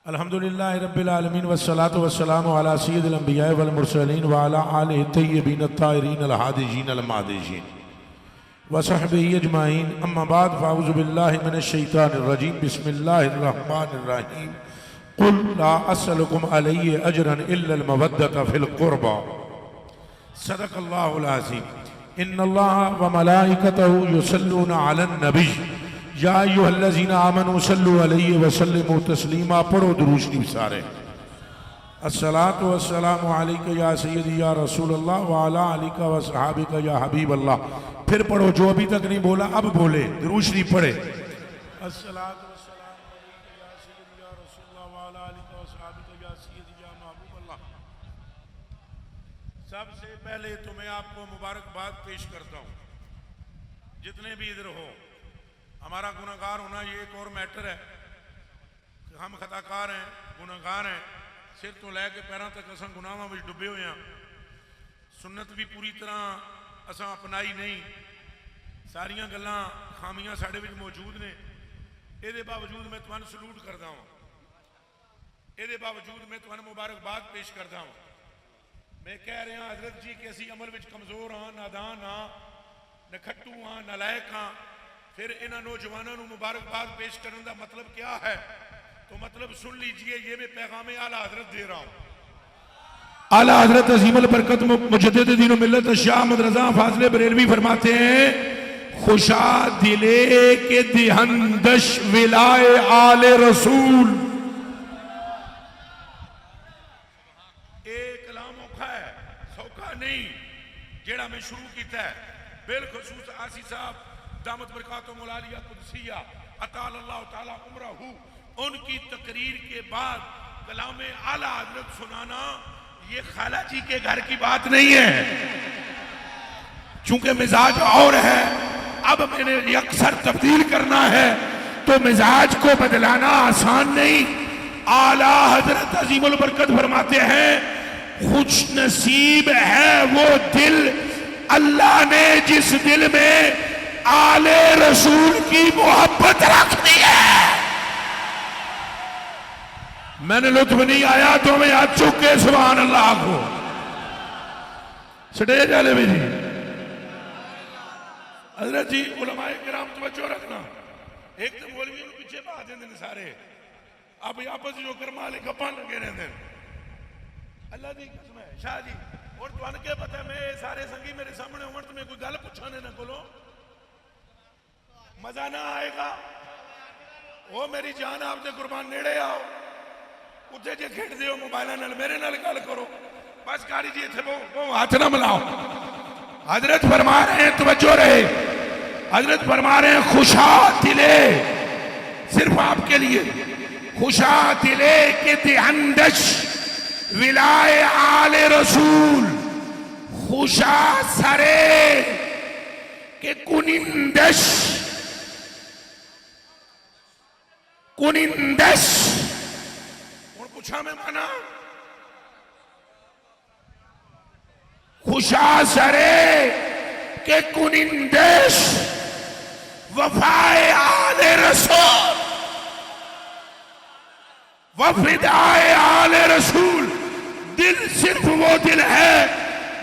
अल्हम्दुलिल्लाहि रब्बिल आलमीन वस्सलातु वस्सलामु अला सय्यिदिल अंबिया वल मुरसलीन व अला आलिहि तय्यबीन अत्ताहिरीन अल हादिजीन अल मादिजीन व सहबिही अजमाइन अम्मा बाद फ़अऊज़ु बिल्लाहि मिनश शैतानिर रजीम बिस्मिल्लाहिर रहमानिर रहीम कुल ला असअलुकुम अलैहि अजरन इल्लल मवद्दत फिल क़ुरबा सदक़ल्लाहुल अज़ीम इन्नल्लाहा व मलाइकतहु युसल्लूना अलन नबी या अय्युहल्लज़ीना आमनू सल्लु अलैहि व सल्लिमू तस्लीमा। पढ़ो दुरूद शरीफ सारे। अस्सलातु वस्सलामु अलैका या सय्यदी या रसूल अल्लाह व अला आलिका व सहाबिका या हबीब अल्लाह। फिर पढ़ो, जो अभी तक नहीं बोला अब बोले, दुरूद शरीफ पढ़े। अस्सलातु वस्सलामु अलैका या सय्यदी या रसूल अल्लाह व अला आलिका व सहाबिका या सय्यदी या महबूब अल्लाह। सबसे पहले तो मैं आपको मुबारकबाद पेश करता हूँ, जितने भी इधर हो। हमारा गुनाहगार होना ये एक और मैटर है कि हम खताकार हैं, गुनाहगार हैं। सिर तो लैके पैरों तक असा गुनाहों में डुबे हुए हैं। सुन्नत भी पूरी तरह असा अपनाई नहीं। सारिया गल्लां खामियां साडे विच मौजूद ने। ये बावजूद मैं तुहानू सलूट करता हूँ, ये बावजूद मैं तुहानू मुबारकबाद पेश करता हूँ। मैं कह रहा हजरत जी कि असी अमल विच कमजोर हाँ, नादान हाँ, नखट्टू हाँ, नलायक हाँ। फिर इन्होंने नौजवानों को मुबारकबाद पेश करने का मतलब क्या है? तो मतलब सुन लीजिए, ये मैं पैगाम आला हजरत दे रहा हूँ। आला हजरत अजीमुल बरकत मुजद्दिद दीन व मिल्लत शाह अहमद रज़ा फाज़िल बरेलवी फरमाते हैं, खुशा दिले के दिहंदश विलाए आले रसूल। एक कलाम औखा है, सौखा नहीं, जेड़ा मैं शुरू किया है। बिलखुसूस आसी साहब दामत बरकातुहुम मुलालिया कुदसिया अतालल्लाहु ताला उम्रहू, उनकी तकरीर के बाद कलाम आला हजरत सुनाना ये खाला जी के घर की बात नहीं है। चूंकि मिजाज और है, अब मैंने अक्सर तब्दील करना है तो मिजाज को बदलाना आसान नहीं। आला हजरत अजीमुल बरकत फरमाते हैं, खुश नसीब है वो दिल अल्लाह ने जिस दिल में आले रसूल की मोहब्बत रख दी है। मैंने लुत्फ नहीं आया तो मैं आज चुके सुभान अल्लाह को स्टेज वाले भी जी। हजरत जी उलमाए किराम तवज्जो रखना। एक तो मौलवी पीछे पा देंगे सारे, अब आपस जो कर्मा वाले गप्पा लगे रहते हैं। अल्लाह की कसम है शाह जी, और तुहानू क्या पता, मैं सारे संगी मेरे सामने उमर तो मैं कोई गल पूछाने ना कोलो मजा ना आएगा। वो मेरी जान आपसे कुर्बान नेड़े आओ, उत्थे जे खेडदे हो मोबाइल नाल मेरे नाल गल करो। बस कारी जी इत्थे वो हाथ ना मिलाओ। हजरत फरमा रहे हैं, तवज्जो रहे, हजरत फरमा रहे हैं, खुशा दिले, सिर्फ आपके लिए, खुशा दिले के दिहंदश विलाए आले रसूल, खुशा सरे के कुनिंदश, कुनिंदश और पूछा मैं माना, खुशा सरे के कुनिंदश वफाए आले रसूल, वफिदाए आले रसूल। दिल सिर्फ वो दिल है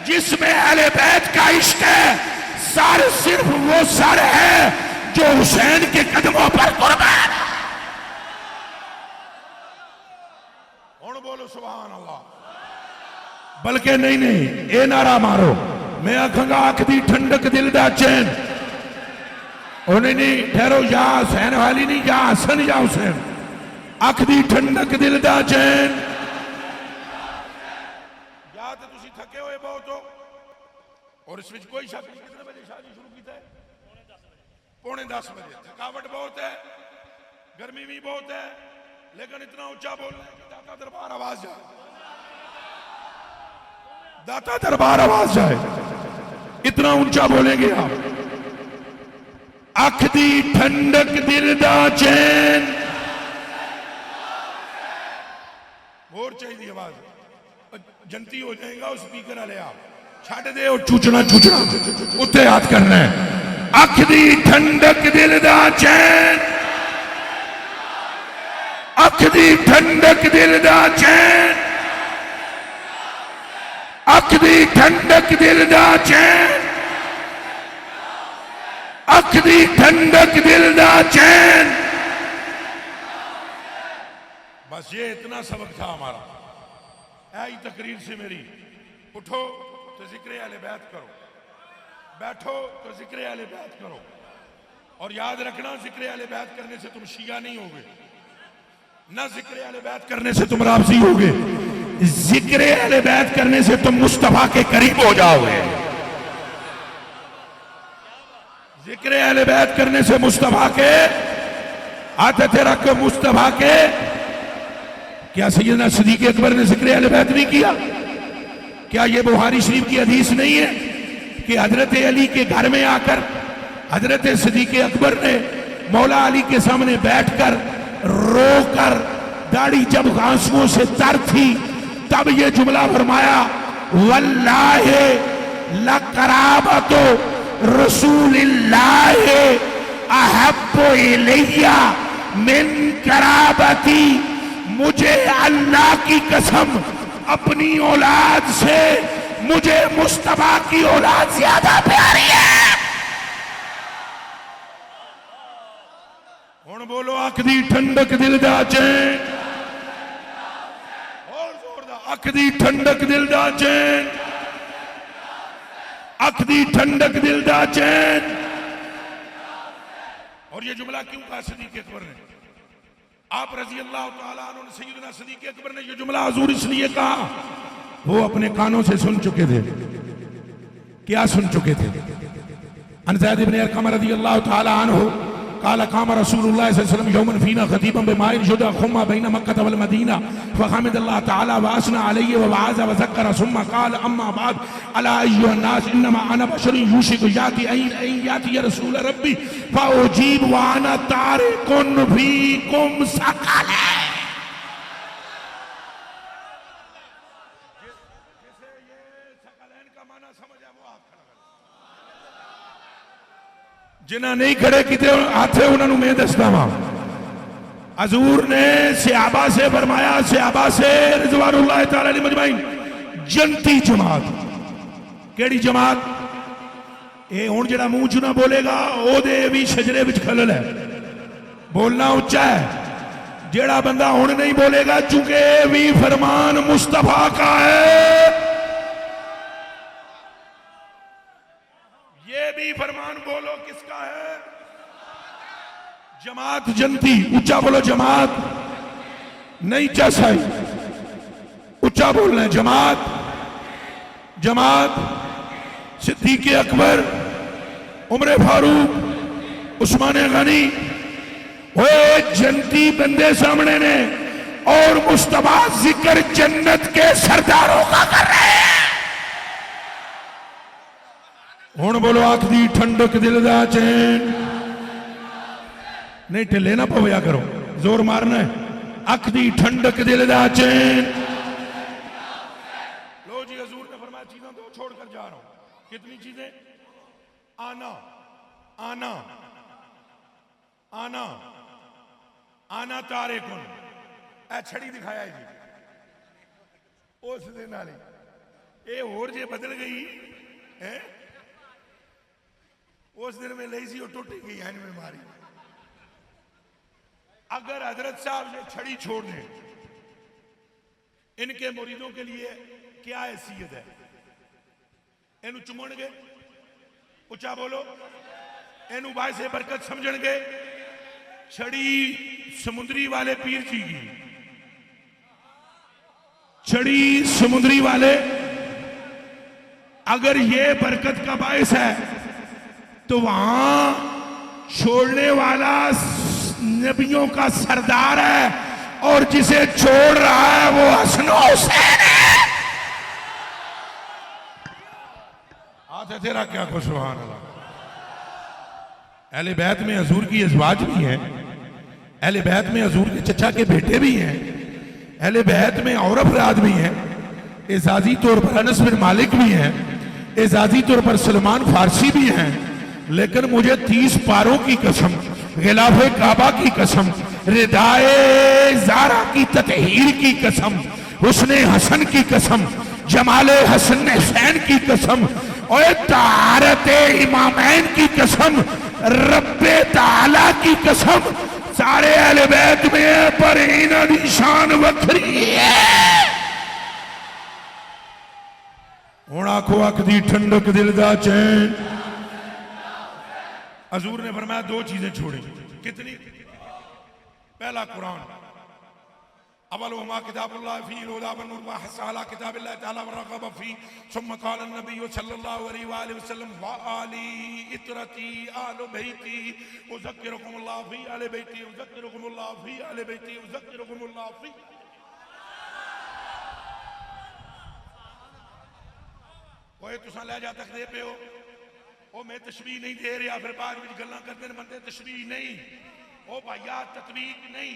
जिसमें अहले बैत का इश्क है। सर सिर्फ वो सर है जो हुसैन के कदमों पर कुर्बान। और बोलो सुभान अल्लाह। बल्कि नहीं नहीं, ये नारा मारो, मैं आखंगा अख दी ठंडक दिल दा चैन। और नहीं ठहरो, या हुसैन वाली नहीं, या हसन या हुसैन। अख दी ठंडक दिल दा चैन। या तो तुसी थके हुए बहुत हो, और इस विच कोई शक नहीं। कितने बजे शादी शुरू की है? पौने 10 बजे। थकावट बहुत है, गर्मी भी बहुत है, लेकिन इतना ऊंचा बोलना है कि दाता दरबार आवाज जाए, दाता दरबार आवाज जाए। इतना ऊंचा बोलेंगे आप। अख दी ठंडक दिल दा चैन। और चाहिए आवाज, जनती हो जाएगा उस स्पीकर वाले। आप छड़ दे और चूचना चूचना उत्ते हाथ करना है। अख दी ठंडक दिल दा चैन, अख अख दी ठंडक दिल दा चैन, अख दी ठंडक दिल दा चैन, अख दी ठंडक दिल दा चैन। बस ये इतना सबक था हमारा। ऐसी तकरीर से मेरी, उठो तो जिक्र अहले बैत करो, बैठो तो जिक्र अहले बैत करो। और याद रखना, जिक्र अहले बैत करने से तुम शिया नहीं होगे, ना जिक्र अहले बैत करने से तुम राफजी होगे, जिक्र अहले बैत करने से तुम मुस्तफा के करीब हो जाओगे। जिक्र अहले बैत करने से मुस्तफा के हाथ रख के मुस्तफा के। क्या सैयदना सिद्दीक़ अकबर ने जिक्र अहले बैत नहीं किया? क्या ये बुखारी शरीफ की हदीस नहीं है कि हजरत अली के घर में आकर हजरत सिद्दीक़ अकबर ने मौला अली के सामने बैठकर रोकर, दाढ़ी जब आंसुओं से तर थी, तब ये जुमला फरमाया, वल्लाहि लक़राबतु रसूलिल्लाहि अहब्बु इलैया मिन कराबती। मुझे अल्लाह की कसम अपनी औलाद से मुझे मुस्तफा की औलाद ज्यादा प्यारी है। हुण बोलो, अख दी ठंडक दिल दा चैन, और जोरदार, अख दी ठंडक दिल दा चैन, अख दी ठंडक दिल दा चैन। और ये जुमला क्यों कहा सिद्दीक़ अकबर ने? आप रजी अल्लाह तआला अन्हु सैयदना सिद्दीक़ अकबर ने ये जुमला हुजूर इसलिए कहा, वो अपने कानों से सुन चुके थे। क्या सुन चुके थे? अन ज़ैद इब्न अरक़म रज़ी अल्लाह तआला अन्हु क़ाल क़ाम रसूलुल्लाह सल्लल्लाहु अलैहि वसल्लम यौमन फ़ीना ख़तीबन बिमाइन शुदा खुम्मा बैन मक्का वल मदीना फ़हमिदल्लाह तआला व असना अलैहि व वअज़ व ज़क्कर सुम्मा क़ाल अम्मा बाद अला अय्युहन नास इन्नमा अना बशरुन युशिकु याति याति या रसूल रब्बी फ़उजीब व अना तारिकुन फ़ीकुम सक़ला। जिन्हें नहीं खड़े किते हाथ उन्होंने मैं दसदा वा। हजूर ने सहाबा से फरमाया, सहाबा से रिज़वानुल्लाह तआला अलैहि मजमाइन, जनती जमात। केड़ी जमात? ये हुण जेड़ा मुंह च ना बोलेगा ओदे भी शजरे विच खलल है, बोलना उच्चा है। जेड़ा बंदा हुण नहीं बोलेगा, चूंकि भी फरमान मुस्तफा का है, ये भी फरमान बोलो किसका है? जमात जनती। ऊंचा बोलो जमात, नहीं चासाई, ऊंचा बोलना है जमात। जमात सिद्दीक़ अकबर, उमर फारूक, उस्मान गनी, वो जनती बंदे सामने ने, और मुस्तफा जिक्र जन्नत के सरदारों का कर रहे हैं। हुण बोलो, अख दी ठंडक दिल दा चैन। नहीं ढिले ना पवया करो, जोर मारना है। अख दी ठंडक दिल दा चैन। लो जी, हजूर ने फरमाया चीजों को छोड़ कर जा रहा हूं। कितनी चीजें? आना, आना, आना, आना तारे कुन। ए छड़ी दिखाया जी उस दिन वाली, ये होर जे बदल गई है। उस दिन में ली सी, टूट गई है में मारी। अगर हजरत साहब ने छड़ी छोड़ दे, इनके मुरीदों के लिए क्या हैसियत है? इनू चुमणगे, उच्चा बोलो, इनू बायसे बरकत समझणगे। छड़ी समुद्री वाले पीर जी की, छड़ी समुद्री वाले, अगर ये बरकत का बायस है तो वहां छोड़ने वाला नबियों का सरदार है, और जिसे छोड़ रहा है वो हसन हुसैन है। हाथ है तेरा क्या को सुभान अल्लाह। अहले बैत में हजूर की अज़वाज भी हैं, अहले बैत में हजूर के चचा के बेटे भी हैं, अहले बैत में और अफराद भी हैं। एजाजी तौर पर अनस बिन मालिक भी हैं, एजाजी तौर पर सलमान फारसी भी हैं। लेकिन मुझे 30 पारों की कसम, गिलाफे काबा की कसम, रिदाए ज़ारा की ततहीर की कसम, हुस्ने हसन की कसम, जमाले हसन हुसैन की कसम, और तारत इमामैन की कसम, रब्बे ताला की कसम, सारे अहले बैत में पर इन्हां दी शान वखरी है। हुण आखो अख दी ठंडक दिल दा चैन। हजूर ने फरमाया दो चीजें छोड़ी। कितनी? पहला कुरान, अवलुमा किताबुल्लाह फी हुदा व नूर व हसाला किताबिल्लाह तआला व रगब फी सुम्मा क़ाल नबी सल्लल्लाहु अलैहि व आलिहि वसल्लम व आली इतरती आलु बैती उज़क्किरुकुमुल्लाह फी आलि बैती उज़क्किरुकुमुल्लाह फी आलि बैती उज़क्किरुकुमुल्लाह फी। ओए तुसा ले जा तक दे पे हो, ओ मैं तशबीह नहीं दे रहा, फिर बाद में गल्लां करते हैं बंदे तशबीह नहीं, ओ भैया तत्वीक नहीं,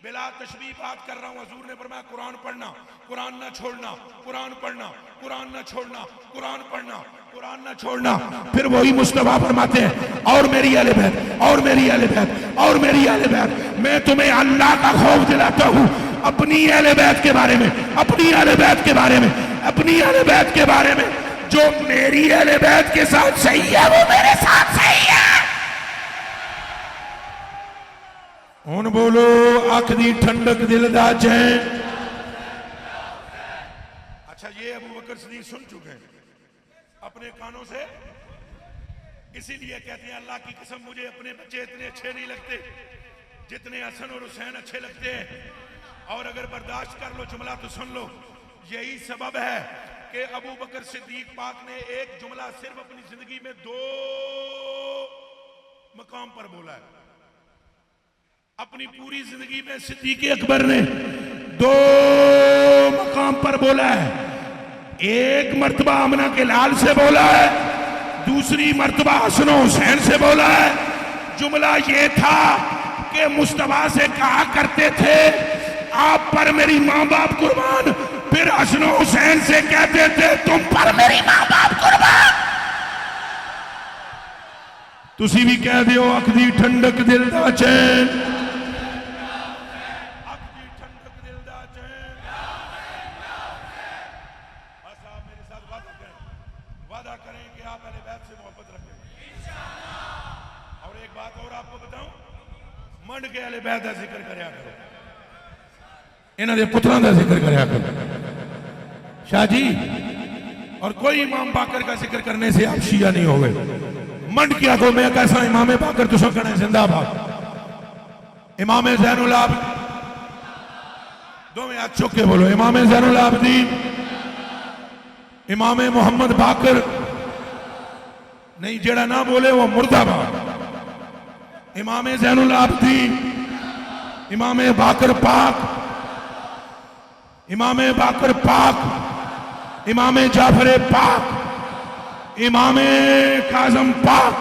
बिला तशबीह बात कर रहा हूं। हजूर ने फरमाया कुरान पढ़ना, कुरान ना छोड़ना, कुरान पढ़ना, कुरान ना छोड़ना, कुरान पढ़ना, कुरान ना छोड़ना। फिर वही मुस्तफा फरमाते हैं और मेरी अहले बैत, और मेरी अहले बैत, और मेरी अहले बैत, मैं तुम्हें अल्लाह का खौफ दिलाता हूं अपनी अहले बैत के बारे में, अपनी अहले बैत के बारे में, अपनी अहले बैत के बारे में। जो मेरी अहले बैत के साथ सही है वो मेरे साथ सही है। हुण बोलो अख दी ठंडक दिल दा चैन। अच्छा, ये अबू बकर सिद्दीक सुन चुके हैं अपने कानों से, इसीलिए कहते हैं अल्लाह की कसम मुझे अपने बच्चे इतने अच्छे नहीं लगते जितने हसन और हुसैन अच्छे लगते हैं। और अगर बर्दाश्त कर लो जुमला तो सुन लो, यही सबब है कि अबू बकर सिद्दीक पाक ने एक जुमला सिर्फ अपनी जिंदगी में 2 मकाम पर बोला है। अपनी पूरी जिंदगी में सिद्दीक अकबर ने 2 मकाम पर बोला है। एक मर्तबा आमना के लाल से बोला है, दूसरी मर्तबा हसन हुसैन से बोला है। जुमला ये था कि मुस्तफा से कहा करते थे आप पर मेरी मां बाप कुर्बान, फिर हसन हुसैन से कहते थे तुम पर मेरी मां बाप कुर्बान। तुसी भी कह दियो अख दी ठंडक दिल दा चैन। मंड के अहले बैत दा जिक्र करया करो, इन्हां दे पुत्रां दा जिक्र करया करो शाह जी। और कोई इमाम बाकर का जिक्र करने से आप शिया नहीं हो गए। मंड क्या को मैं कैसा इमाम बाकर तुसा कहना जिंदाबाद। इमाम ज़ैनुल आबिदीन, दो में हाथ चुक के बोलो इमाम ज़ैनुल आबिदीन, इमाम मोहम्मद बाकर नहीं, जेड़ा ना बोले वो मुर्दाबाद। इमाम ज़ैनुल आबिदीन, इमाम बाकर पाक, इमाम बाकर पाक, इमाम जाफर पाक, इमाम काज़म पाक,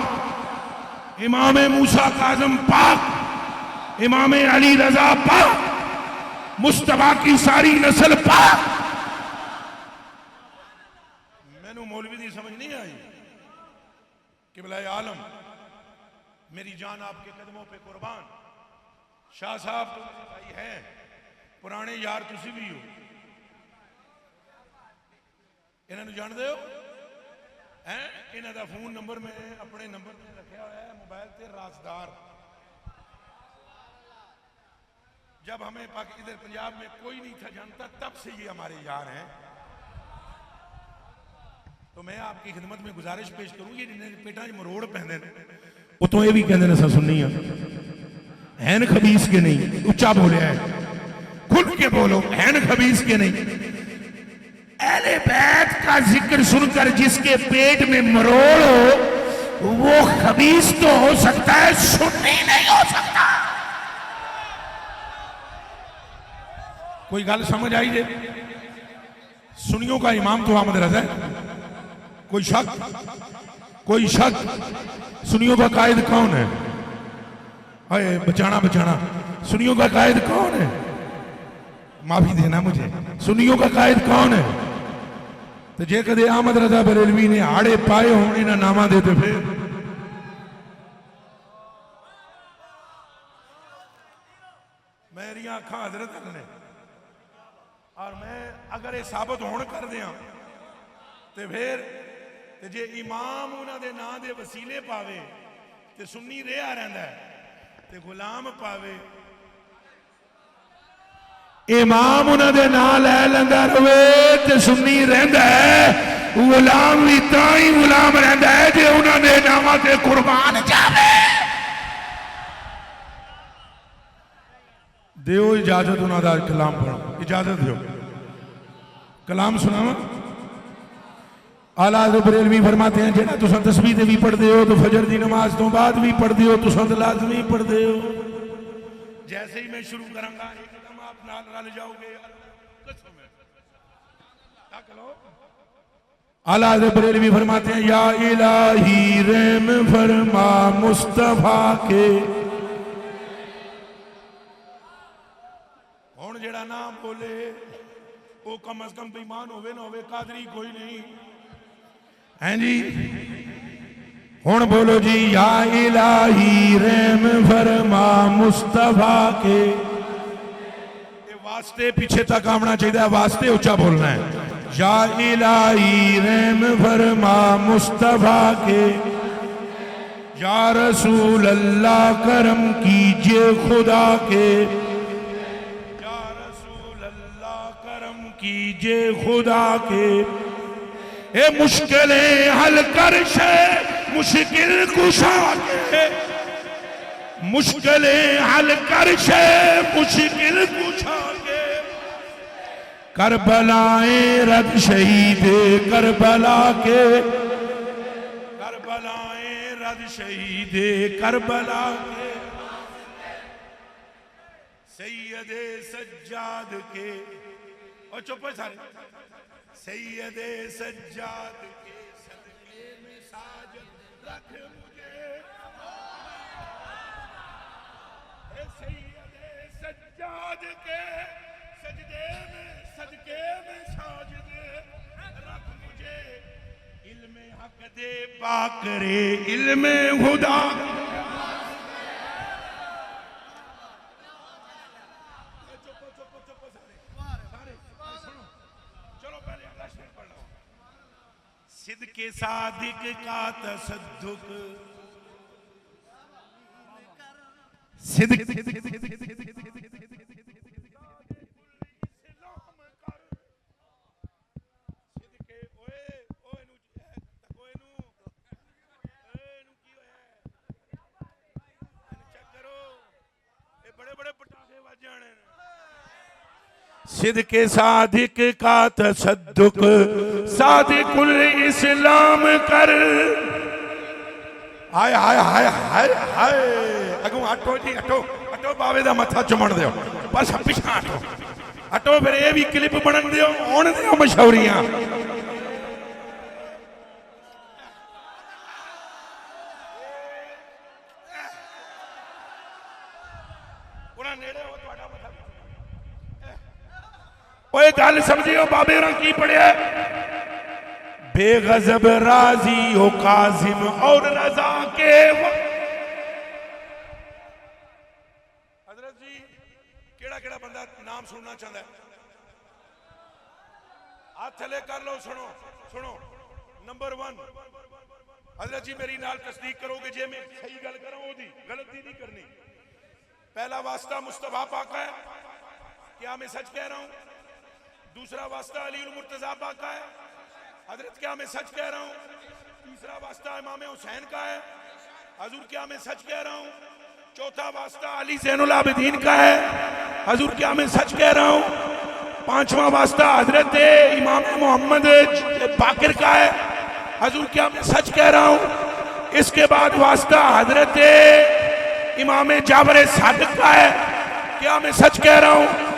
इमाम मूसा काज़म पाक, इमाम अली रजा पाक, मुस्तफा की सारी नस्ल पाक। मैनू मौलवी दी समझ नहीं आई। किबला आलम, मेरी जान आपके कदमों पे कुर्बान। शाह साहब तो मेरे भाई हैं, पुराने यार तुसी भी हो। इन्होंने जान दे हो हैं? इन्हों का फोन नंबर मैं अपने नंबर पर रखा हुआ है मोबाइल से, राजदार। जब हमें इधर पंजाब में कोई नहीं था जानता, तब से ये हमारे यार हैं। तो मैं आपकी खिदमत में गुजारिश पेश करूं, ये पेटा मरोड़ पहने उतो ये भी कहते हैं सुननी हैन खबीस के नहीं, उच्चा बोले है, खुल के बोलो हैन खबीस के नहीं। अहले बैत का जिक्र सुनकर जिसके पेट में मरोड़ हो वो खबीस तो हो सकता है, सुन्नी नहीं हो सकता। कोई गल समझ आई जे? सुनियों का इमाम तो अहमद रजा है, कोई शक? कोई शक? सुनियों का कायद कौन है? अरे बचाना बचाना, सुनियों का कायद कौन है? माफी देना मुझे, सुनियों का कायद कौन है? तो जे कदे अहमद रजा बरेलवी ने आड़े पाए हो इन्हें नामा देते फिर अखा हजरत अल ने और मैं अगर ये साबित होण कर दिया तो फिर जे इमाम उन्होंने नां दे वसीले पावे तो सुन्नी रहा रहिंदा है ते गुलाम पावे इमाम उन्होंने नां लै लैंदा रहे ते सुन्नी रहिंदा है गुलाम भी तां ही गुलाम रहिंदा है जे उन्होंने नावां ते कुर्बान जावे दियो इजाजत उन्होंने कलाम पढ़ो इजाजत दियो कलाम सुनावा आला हज़रत बरेलवी फरमाते हैं जेड़ा तुसां तस्बीह ते भी पढ़दे हो तो फजर की नमाज तो बाद भी पढ़दे हो तुसां तो लाजमी पढ़दे हो जैसे ही मैं शुरू करांगा एकदम आप नाल रल जाओगे कसम है क्या करो आला हज़रत बरेलवी फरमाते हैं या इलाही रहम फरमा मुस्तफा के हुण जेड़ा नाम बोले वो कम अज कम बेईमान होवे ना होवे कादरी कोई नहीं हैं जी हुण बोलो जी या इलाही रहम फरमा मुस्तफा के वास्ते पीछे तक आना चाहिए वास्ते उच्चा बोलना है या इलाही रहम फरमा मुस्तफा के या रसूल अल्लाह करम कीजिए खुदा के या रसूल अल्लाह करम कीजिए खुदा के ए मुश्किलें हल कर शे मुश्किल कुशा के मुश्किलें हल कर शे मुश्किल कुशा के करबलाएं रद शहीदे करबला के करबलाएं रद शहीदे करबला के सैयदे सज्जाद के और चुप है सारे सैयदे सज्जाद के सदके में साजद रख मुझे सैयदे सज्जाद के सजदे में सदके में साजद रख मुझे इल्मे हक दे पाकरे इल्मे खुदा सिद्ध के सादिक का तसद्दुक सिद्ध सिद्ध के सादिक का तसद्दुक सादिकुल इस्लाम कर हाय हाय हाय हाय हाय अगू हटो जी हटो हटो बावे दा मथा चुमण दियो बस पिछा हटो हटो फिर ये भी क्लिप बनन दियो आउण दियो मशहूरियां उना नेड़े हो ਤੁਹਾਡਾ मथा ओए गल समझियो बाबे होरां की पढ़िया बेगजब राजी हो काजिम और रजा के हजरत जी केड़ा केड़ा बंदा नाम सुनना चाहता है हाथ थले कर लो सुनो सुनो नंबर 1 हजरत जी मेरी नाल तस्दीक करोगे जे मैं सही गल करा ओदी गलती नहीं करनी पहला वास्ता मुस्तफा पाक है क्या मैं सच कह रहा हूं दूसरा वास्ता अली उल मुर्तजा पाक का है हजरत क्या मैं सच कह रहा हूं तीसरा वास्ता इमाम हुसैन का है हजूर क्या मैं सच कह रहा हूं चौथा वास्ता अली ज़ैनुल आबिदीन का है हजूर क्या मैं सच कह रहा हूं पांचवा वास्ता हजरत इमाम मोहम्मद बाकिर का है हजूर क्या मैं सच कह रहा हूं इसके बाद वास्ता हजरत इमाम जाबर सादिक का है क्या मैं सच कह रहा हूं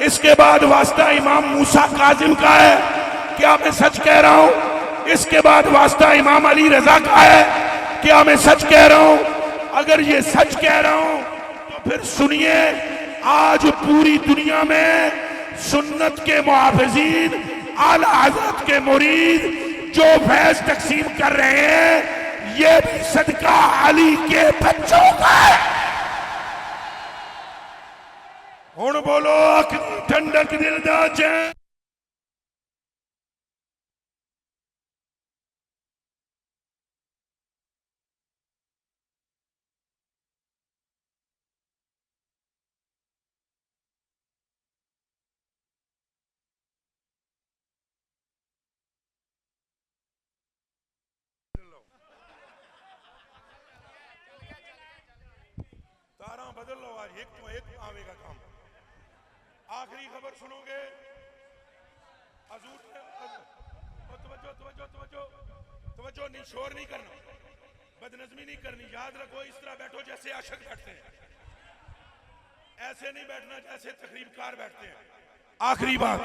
इसके बाद वास्ता इमाम मूसा काजिम का है क्या मैं सच कह रहा हूं इसके बाद वास्ता इमाम अली रजा का है क्या मैं सच कह रहा हूं अगर ये सच कह रहा हूं तो फिर सुनिए आज पूरी दुनिया में सुन्नत के मुहाफिजीन आला हज़रत के मुरीद जो फैज तकसीम कर रहे हैं ये भी सदका अली के बच्चों का है हुण बोलो अख दी ठंडक दिल दा चैन। तारा बदल लो, आज एक तो एक आवेगा काम। आखिरी खबर सुनोगे। हजूर ने तवज्जो तवज्जो तवज्जो तवज्जो, नहीं शोर नहीं करना, बदनजमी नहीं करनी। याद रखो, इस तरह बैठो जैसे आशिक बैठते हैं, ऐसे नहीं बैठना जैसे तकरीबकार बैठते हैं। आखिरी बात,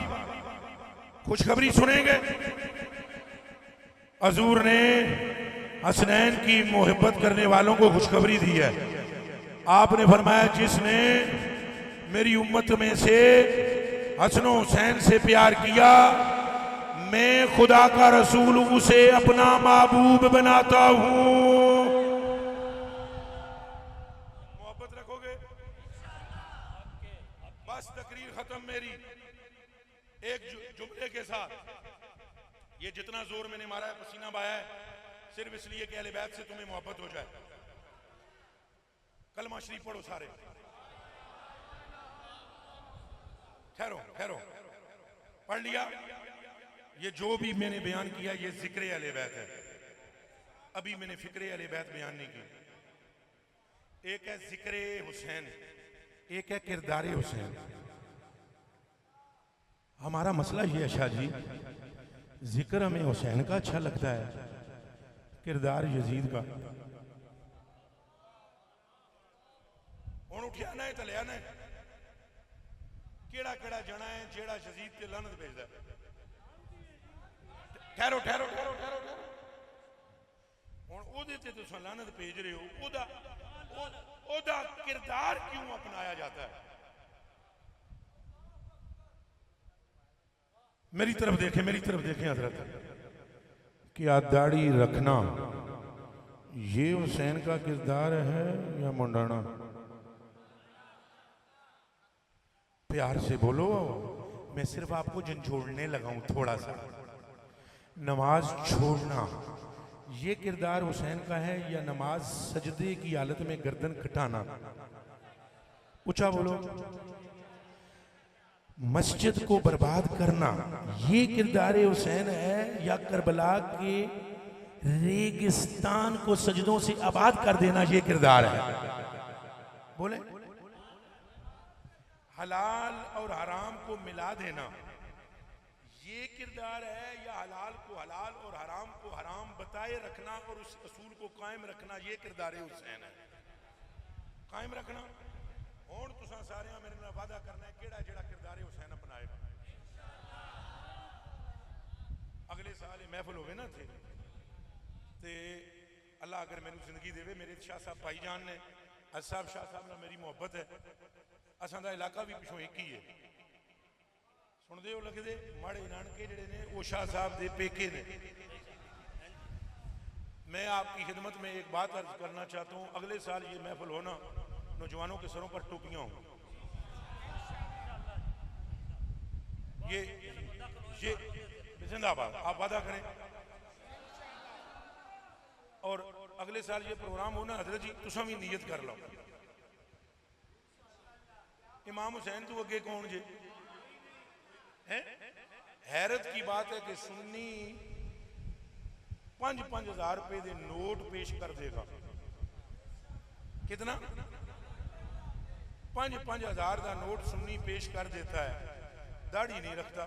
खुशखबरी सुनेंगे। हजूर ने हसनैन की मोहब्बत करने वालों को खुशखबरी दी है। आपने फरमाया, जिसने मेरी उम्मत में से हसन हुसैन से प्यार किया, मैं खुदा का रसूल उसे अपना महबूब बनाता हूं। मोहब्बत रखोगे? बस तकरीर खत्म मेरी एक जुमले के साथ। ये जितना जोर मैंने मारा है, पसीना बहाया है, सिर्फ इसलिए कि अहले बैत से तुम्हें मोहब्बत हो जाए। कलमा शरीफ पढ़ो सारे। ठहरो ठहरो, पढ़ लिया? ये जो भी मैंने बयान किया ये जिक्र अहले बैत है। अभी मैंने फिक्र अहले बैत बयान नहीं की। एक है जिक्र हुसैन, एक है किरदार हुसैन। हमारा मसला ये है शाह जी, जिक्र हमें हुसैन का अच्छा लगता है, किरदार यजीद का। हुण उठिया ना तो लिया ना, केड़ा केड़ा जना है जेड़ा यजीद ते लानत भेजदा। ठहरो ठहरो ठहरो ठहरो ठहरो, हुण ओदे ते तुसीं लानत भेज रहे हो, ओदा किरदार क्यों अपनाया जाता है? मेरी तरफ देखें, मेरी तरफ देखें हजरत। क्या दाढ़ी रखना ये हुसैन का किरदार है या मुंडाना? प्यार से बोलो, मैं सिर्फ आपको झंझोड़ने लगा हूं थोड़ा सा। नमाज छोड़ना ये किरदार हुसैन का है या नमाज सजदे की हालत में गर्दन कटाना? ऊंचा बोलो। मस्जिद को बर्बाद करना ये किरदार हुसैन है या करबला के रेगिस्तान को सजदों से आबाद कर देना ये किरदार है? बोले। हलाल और हराम को मिला देना ये किरदार है या हलाल को हलाल और हराम को हराम बताए रखना और उस असूल को कायम रखना ये किरदार हुसैन है? कायम रखना। हुण तुसां सारियां मेरे नाल वादा करना है केड़ा जेड़ा किरदार हुसैन अपनाएगा। अगले साल महफिल होवे ना थे ते अल्लाह अगर मैनू जिंदगी देवे, मेरे शाह साहब भाईजान ने, अज साहब शाह साहब नाल मेरी मोहब्बत है। असां दा इलाका भी पिछों एक ही है। सुनदे हो लगदे माड़े नानके जिहड़े ने वो शाह साहब दे पेके ने। मैं आपकी खिदमत में एक बात अर्ज करना चाहता हूँ, अगले साल ये महफिल होना नौजवानों के सरों पर टोपियां हों। ये जिंदाबाद, आप वादा करें। और अगले साल ये प्रोग्राम होना हजरत जी, तुसां भी नीयत कर लो। इमाम हुसैन तो अगे कौन जे है? हैरत की बात है कि सुन्नी 5,000 रुपए के नोट पेश कर देगा। कितना? 5,000 का नोट सुन्नी पेश कर देता है, दाढ़ी नहीं रखता।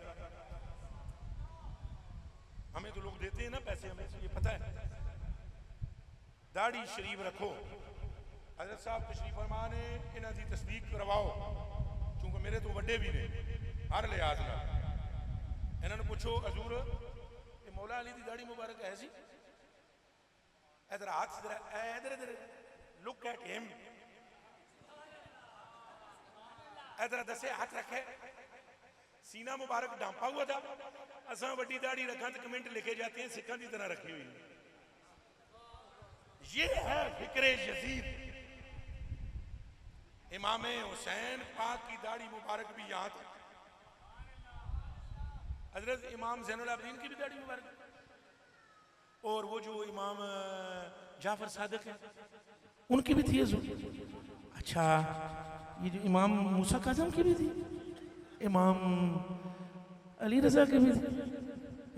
हमें तो लोग देते हैं ना पैसे, हमें ये पता है। दाढ़ी शरीफ रखो। हजरत साहब तशरीफ फरमा ने इन्हां दी तस्दीक करवाओ, क्योंकि मेरे तो वड्डे भी ने हर लिहाज नाल। इन्होंने पूछो हजूर ये मौला अली दी दाढ़ी मुबारक है सी? इधर हाथ इधर इधर लुक एट हिम, इधर दसे हाथ रखे, सीना मुबारक ढांपा हुआ था। असा वड्डी दाढ़ी रखा तो कमेंट लिखे जाते हैं सिखा की तरह रखी हुई। ये है फिक्रे यजीद। इमाम हुसैन पाक की दाढ़ी मुबारक भी यहां तक, हजरत इमाम ज़ैनुल आबिदीन की भी दाढ़ी मुबारक, और वो जो इमाम जाफर सादिक है उनकी भी थी हुजूर। अच्छा, ये जो इमाम मूसा काज़म की भी थी, इमाम अली रजा की भी थी,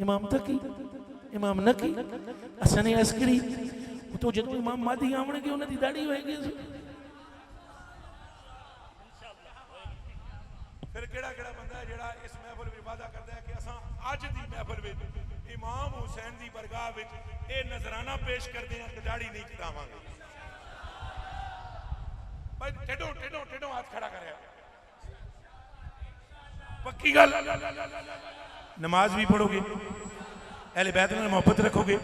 इमाम तकी, इमाम नकी, हसन अस्करी, तो जो इमाम मादी आमणगे उन्हें दाढ़ी होएगी। फिर केड़ा केड़ा बंदा है जेड़ा इस महफिल में वादा करता है कि असा अज दी महफिल में इमाम हुसैन दी बरगाह विच ए नजराना पेश करते हैं कि दाढ़ी नहीं कटावांगे। भाई टेडो टेडो टेडो हाथ खड़ा करे, पक्की गल। नमाज भी पढ़ोगे, अहले बैत नाल मोहब्बत रखोगे,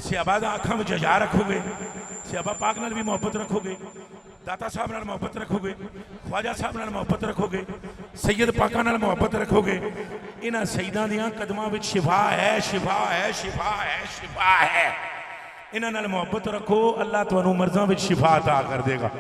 सहाबा दा आंखां विच हया रखोगे, सहाबा पाक नाल भी मोहब्बत रखोगे, दाता साहब नाल मोहब्बत रखोगे, ख्वाजा साहब नाल मोहब्बत रखोगे, सैयद पाका नाल मोहब्बत रखोगे, इन्हां सईदां दियां कदमां विच शिफा है, शिफा है, शिफा है, शिफा है। इन्हां नाल मोहब्बत रखो, अल्लाह तुहानूं मर्ज़ां विच शिफा अता कर देगा।